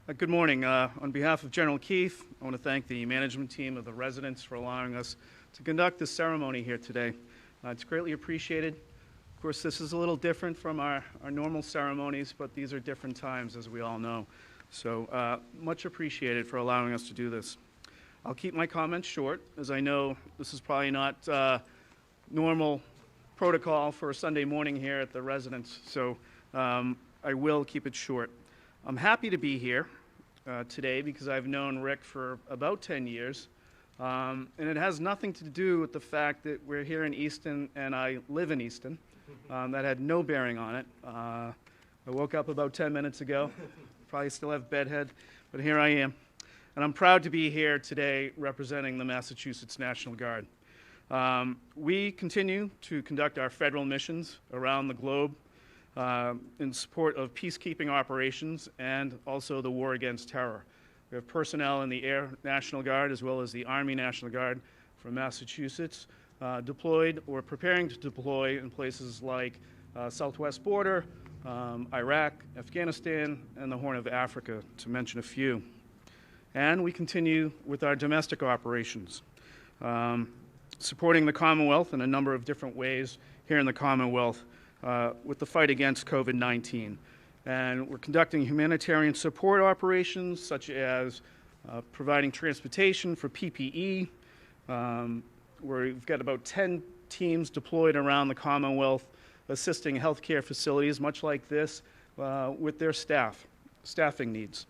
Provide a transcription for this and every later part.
Good morning. On behalf of General Keith, I want to thank the management team of the residents for allowing us to conduct this ceremony here today. It's greatly appreciated. Of course, this is a little different from our normal ceremonies, but these are different times, as we all know. So much appreciated for allowing us to do this. I'll keep my comments short, as I know this is probably not normal protocol for a Sunday morning here at the residence, so I will keep it short. I'm happy to be here today because I've known Rick for about 10 years, and it has nothing to do with the fact that we're here in Easton and I live in Easton. That had no bearing on it. I woke up about 10 minutes ago, probably still have bedhead, but here I am. And I'm proud to be here today representing the Massachusetts National Guard. We continue to conduct our federal missions around the globe in support of peacekeeping operations and also the war against terror. We have personnel in the Air National Guard as well as the Army National Guard from Massachusetts deployed or preparing to deploy in places like southwest border, Iraq, Afghanistan, and the Horn of Africa, to mention a few. And we continue with our domestic operations, supporting the Commonwealth in a number of different ways here in the Commonwealth with the fight against COVID-19. And we're conducting humanitarian support operations such as providing transportation for PPE. We've got about 10 teams deployed around the Commonwealth assisting healthcare facilities, much like this, with their staffing needs.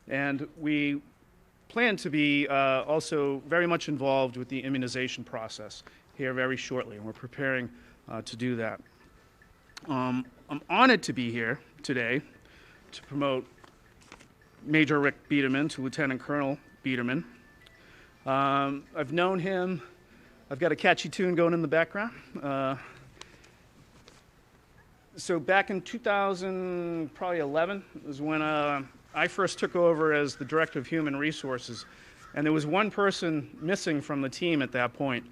And we plan to be also very much involved with the immunization process here very shortly, and we're preparing to do that. I'm honored to be here today to promote Major Rick Biedermann to Lieutenant Colonel Biedermann. I've known him. I've got a catchy tune going in the background. So back in 2011 was when I first took over as the Director of Human Resources, and there was one person missing from the team at that point,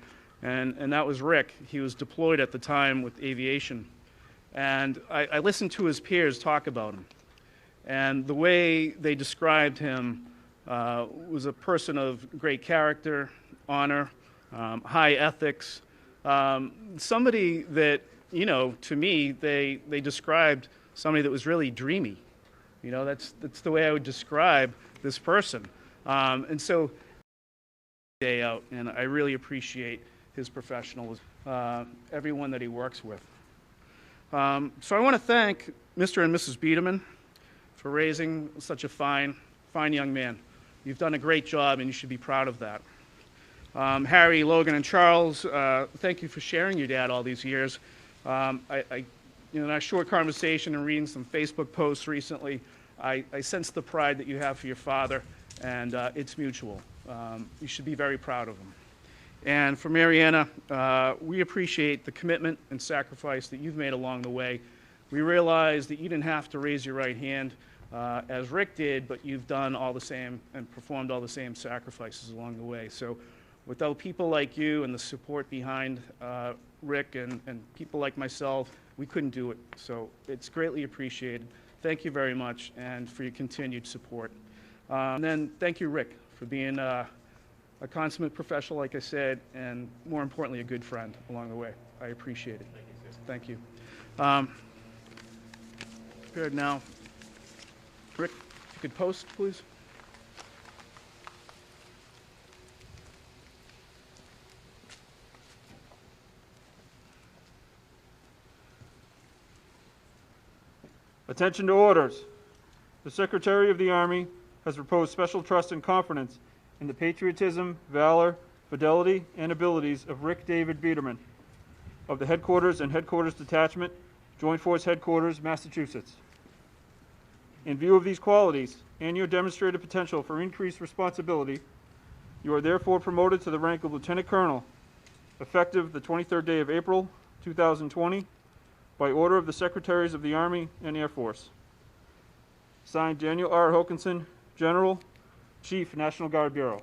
and that was Rick. He was deployed at the time with aviation. And I listened to his peers talk about him. And the way they described him was a person of great character, honor, high ethics, somebody that, you know, to me, they described somebody that was really dreamy. You know, that's the way I would describe this person. And so, day out, and I really appreciate his professionalism, everyone that he works with. So I want to thank Mr. and Mrs. Biedermann for raising such a fine young man. You've done a great job, and you should be proud of that. Harry, Logan, and Charles, thank you for sharing your dad all these years. In our short conversation and reading some Facebook posts recently, I sense the pride that you have for your father, and it's mutual. You should be very proud of him. And for Mariana, we appreciate the commitment and sacrifice that you've made along the way. We realize that you didn't have to raise your right hand as Rick did, but you've done all the same and performed all the same sacrifices along the way. So without people like you and the support behind Rick and people like myself, we couldn't do it. So it's greatly appreciated. Thank you very much, and for your continued support. And then thank you, Rick, for being a consummate professional, like I said, and more importantly, a good friend along the way. I appreciate it. Thank you. Prepared now. Rick, if you could post, please. Attention to orders. The Secretary of the Army has reposed special trust and confidence in the patriotism, valor, fidelity, and abilities of Rick David Biedermann of the Headquarters and Headquarters Detachment, Joint Force Headquarters, Massachusetts. In view of these qualities and your demonstrated potential for increased responsibility, you are therefore promoted to the rank of Lieutenant Colonel, effective the 23rd day of April, 2020, by order of the Secretaries of the Army and Air Force. Signed, Daniel R. Hokanson, General, Chief, National Guard Bureau.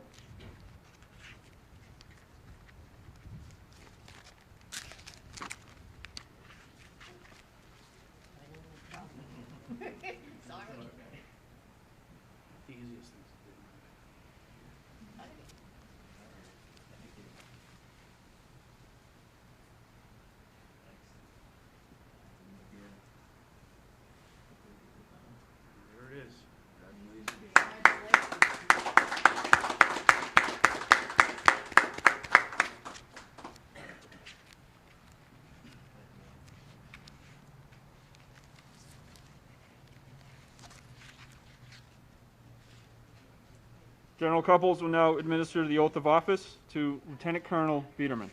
General Couples will now administer the oath of office to Lieutenant Colonel Biedermann.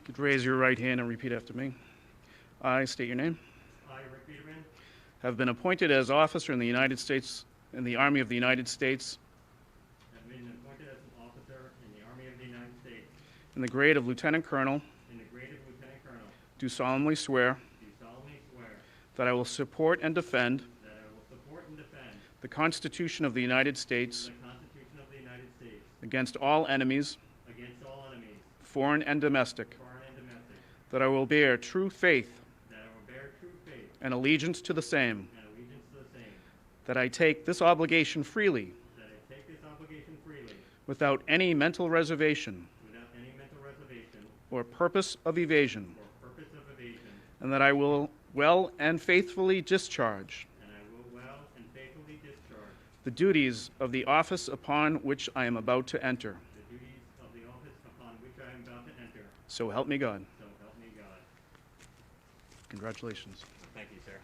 Could you raise your right hand and repeat after me? I state your name. I, Rick Biedermann, Have been appointed as officer in the United States, in the Army of the United States, have been appointed as an officer in the Army of the United States in the grade of Lieutenant Colonel, in the grade of Lieutenant Colonel, do solemnly swear do solemnly swear that I will support and defend that I will support and defend the Constitution of the United States the Constitution of the United States against all enemies, against all enemies, foreign and domestic, foreign and domestic, that I will bear true faith that I will bear true faith and allegiance to the same, and allegiance to the same, that I take this obligation freely that I take this obligation freely without any mental reservation without any mental reservation or purpose of evasion, or purpose of evasion, and that I will well and faithfully discharge and I will well and faithfully discharge the duties of the office upon which I am about to enter. the duties of the office upon which I am about to enter. So help me God. So help me God. Congratulations. Thank you, sir.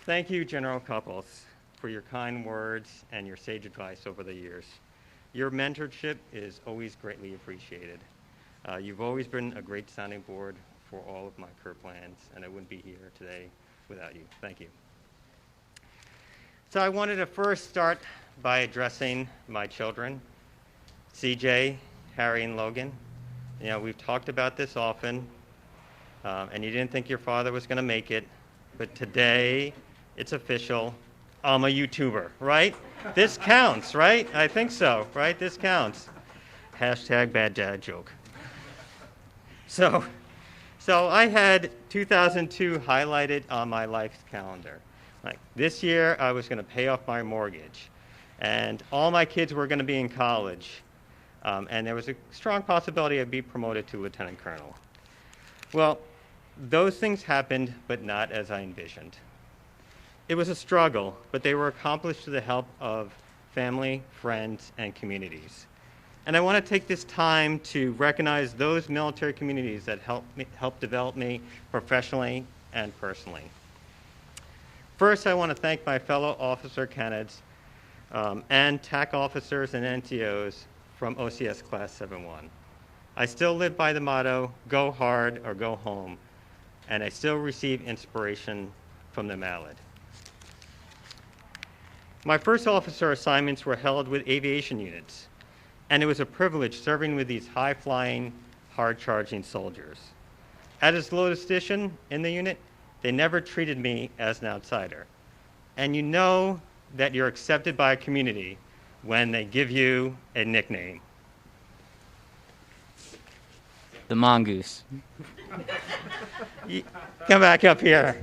Thank you, General Couples, for your kind words and your sage advice over the years. Your mentorship is always greatly appreciated. You've always been a great sounding board for all of my career plans, and I wouldn't be here today without you. Thank you. So I wanted to first start by addressing my children, CJ, Harry, and Logan. You know, we've talked about this often, and you didn't think your father was going to make it, but today it's official. I'm a YouTuber, right? This counts, right? I think so, right? This counts. Hashtag bad dad joke. So I had 2002 highlighted on my life calendar. Like this year, I was going to pay off my mortgage, and all my kids were going to be in college, and there was a strong possibility I'd be promoted to lieutenant colonel. Well, those things happened, but not as I envisioned. It was a struggle, but they were accomplished with the help of family, friends, and communities. And I want to take this time to recognize those military communities that helped develop me professionally and personally. First, I want to thank my fellow officer candidates and TAC officers and NTOs from OCS Class 7-1. I still live by the motto, go hard or go home, and I still receive inspiration from the MAJ. My first officer assignments were held with aviation units, and it was a privilege serving with these high-flying, hard-charging soldiers. At its lowest station in the unit, they never treated me as an outsider. And you know that you're accepted by a community when they give you a nickname. The mongoose. Come back up here.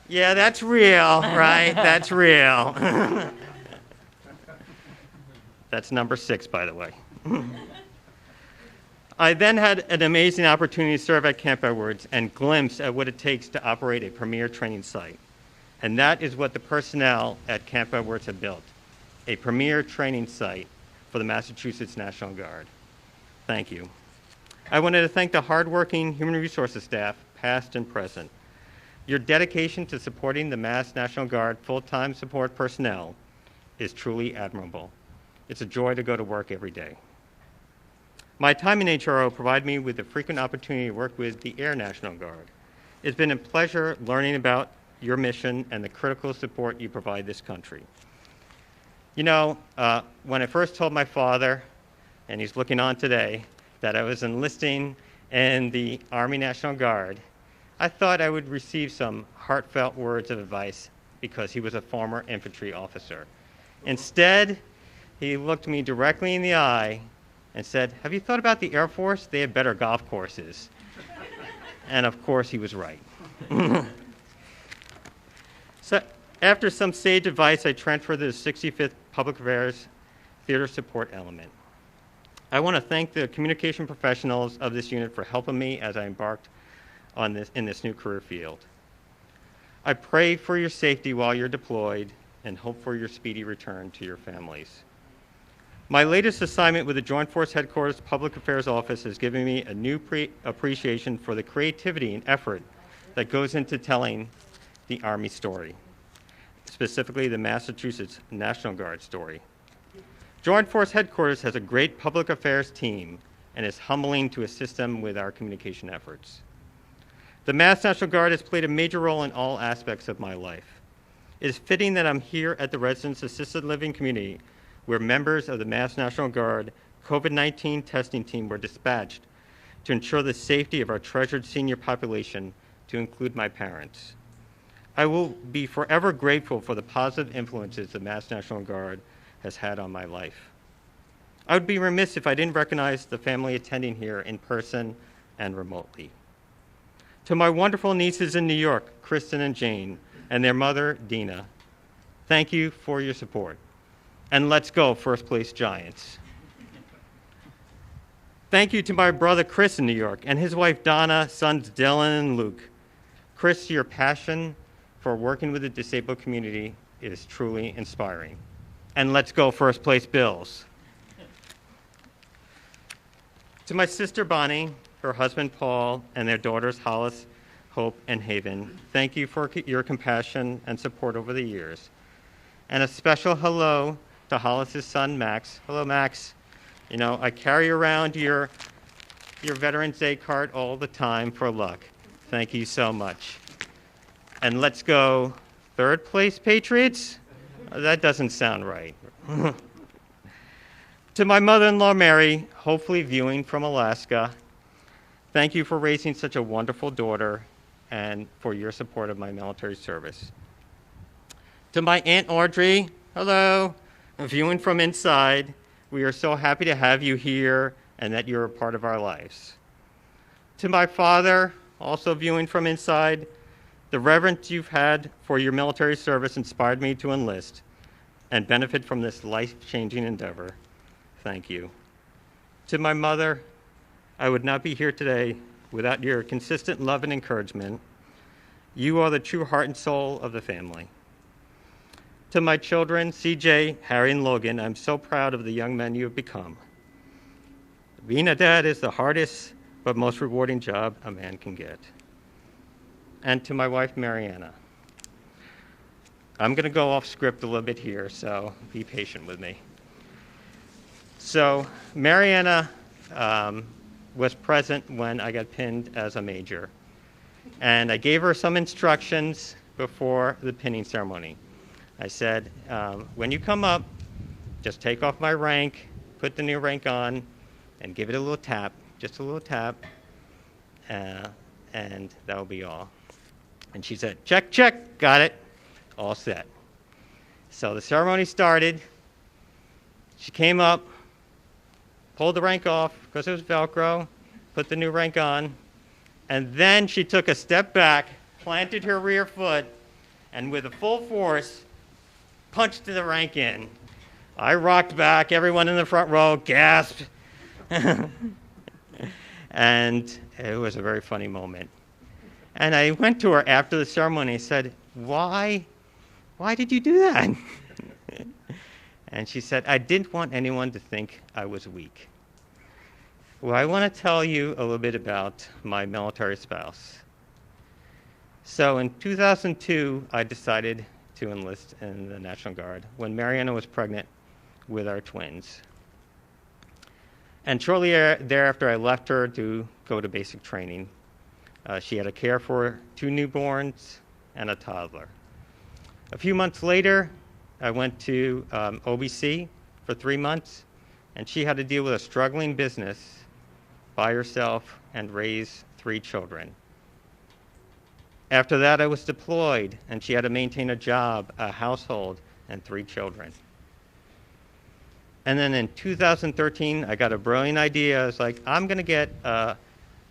Yeah, that's real, right? That's real. That's number 6, by the way. I then had an amazing opportunity to serve at Camp Edwards and glimpse at what it takes to operate a premier training site. And that is what the personnel at Camp Edwards have built, a premier training site for the Massachusetts National Guard. Thank you. I wanted to thank the hardworking human resources staff, past and present. Your dedication to supporting the Mass National Guard full-time support personnel is truly admirable. It's a joy to go to work every day. My time in HRO provided me with the frequent opportunity to work with the Air National Guard. It's been a pleasure learning about your mission and the critical support you provide this country. You know, when I first told my father, and he's looking on today, that I was enlisting in the Army National Guard, I thought I would receive some heartfelt words of advice because he was a former infantry officer. Instead, he looked me directly in the eye and said, "Have you thought about the Air Force? They have better golf courses." And of course, he was right. So after some sage advice, I transferred to the 65th Public Affairs Theater Support Element. I want to thank the communication professionals of this unit for helping me as I embarked on in this new career field. I pray for your safety while you're deployed and hope for your speedy return to your families. My latest assignment with the Joint Force Headquarters Public Affairs Office has given me a new appreciation for the creativity and effort that goes into telling the Army story, specifically the Massachusetts National Guard story. Joint Force Headquarters has a great public affairs team, and it's humbling to assist them with our communication efforts. The Mass National Guard has played a major role in all aspects of my life. It is fitting that I'm here at the Residents Assisted Living community, where members of the Mass National Guard COVID-19 testing team were dispatched to ensure the safety of our treasured senior population, to include my parents. I will be forever grateful for the positive influences the Mass National Guard has had on my life. I would be remiss if I didn't recognize the family attending here in person and remotely. To my wonderful nieces in New York, Kristen and Jane, and their mother, Dina, thank you for your support. And let's go, first place Giants. Thank you to my brother Chris in New York and his wife Donna, sons Dylan and Luke. Chris, your passion for working with the disabled community is truly inspiring. And let's go, first place Bills. To my sister Bonnie, her husband Paul, and their daughters Hollis, Hope, and Haven, thank you for your compassion and support over the years. And a special hello to Hollis's son, Max. Hello, Max. You know, I carry around your Veterans Day card all the time for luck. Thank you so much. And let's go, third place Patriots? That doesn't sound right. To my mother-in-law, Mary, hopefully viewing from Alaska, thank you for raising such a wonderful daughter and for your support of my military service. To my Aunt Audrey, hello, viewing from inside, we are so happy to have you here and that you're a part of our lives. To my father, also viewing from inside, the reverence you've had for your military service inspired me to enlist and benefit from this life-changing endeavor. Thank you. To my mother, I would not be here today without your consistent love and encouragement. You are the true heart and soul of the family. To my children, CJ, Harry, and Logan, I'm so proud of the young men you have become. Being a dad is the hardest but most rewarding job a man can get. And to my wife, Mariana. I'm going to go off script a little bit here, so be patient with me. So Mariana was present when I got pinned as a major. And I gave her some instructions before the pinning ceremony. I said, when you come up, just take off my rank, put the new rank on, and give it a little tap, just a little tap, and that'll be all. And she said, check, check, got it, all set. So the ceremony started. She came up, pulled the rank off because it was Velcro, put the new rank on, and then she took a step back, planted her rear foot, and with a full force, punched the rank in. I rocked back, everyone in the front row gasped, and it was a very funny moment. And I went to her after the ceremony and said, why did you do that? And she said, I didn't want anyone to think I was weak. Well, I want to tell you a little bit about my military spouse. So in 2002, I decided to enlist in the National Guard when Mariana was pregnant with our twins. And shortly thereafter, I left her to go to basic training. She had to care for 2 newborns and a toddler. A few months later, I went to OBC for 3 months, and she had to deal with a struggling business by herself and raise 3 children. After that, I was deployed, and she had to maintain a job, a household, and 3 children. And then in 2013, I got a brilliant idea. I was like, I'm going to get a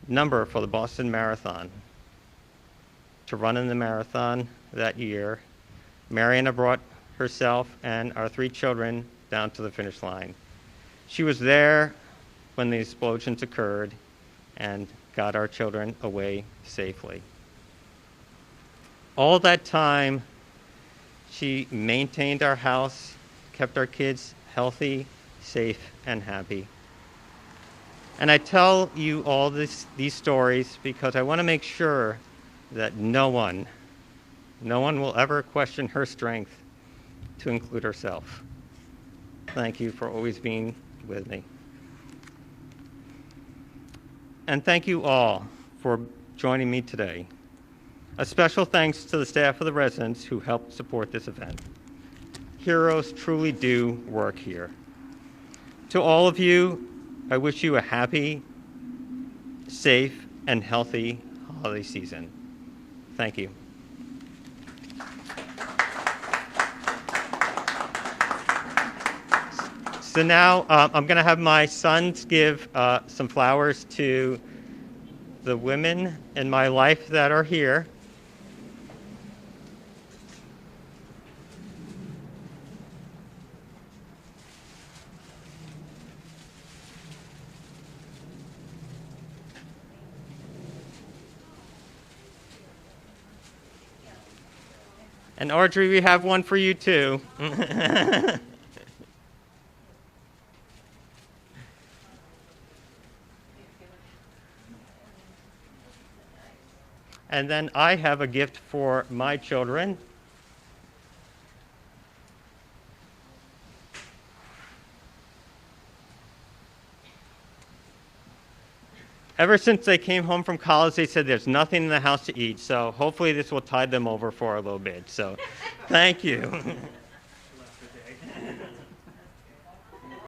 number for the Boston Marathon to run in the marathon that year. Mariana brought herself and our 3 children down to the finish line. She was there when the explosions occurred and got our children away safely. All that time, she maintained our house, kept our kids healthy, safe, and happy. And I tell you all these stories because I want to make sure that no one will ever question her strength, to include herself. Thank you for always being with me. And thank you all for joining me today. A special thanks to the staff of the residents who helped support this event. Heroes truly do work here. To all of you, I wish you a happy, safe, and healthy holiday season. Thank you. So now I'm going to have my sons give some flowers to the women in my life that are here. And Audrey, we have one for you too. And then I have a gift for my children. Ever since they came home from college, they said there's nothing in the house to eat. So hopefully this will tide them over for a little bit. So thank you.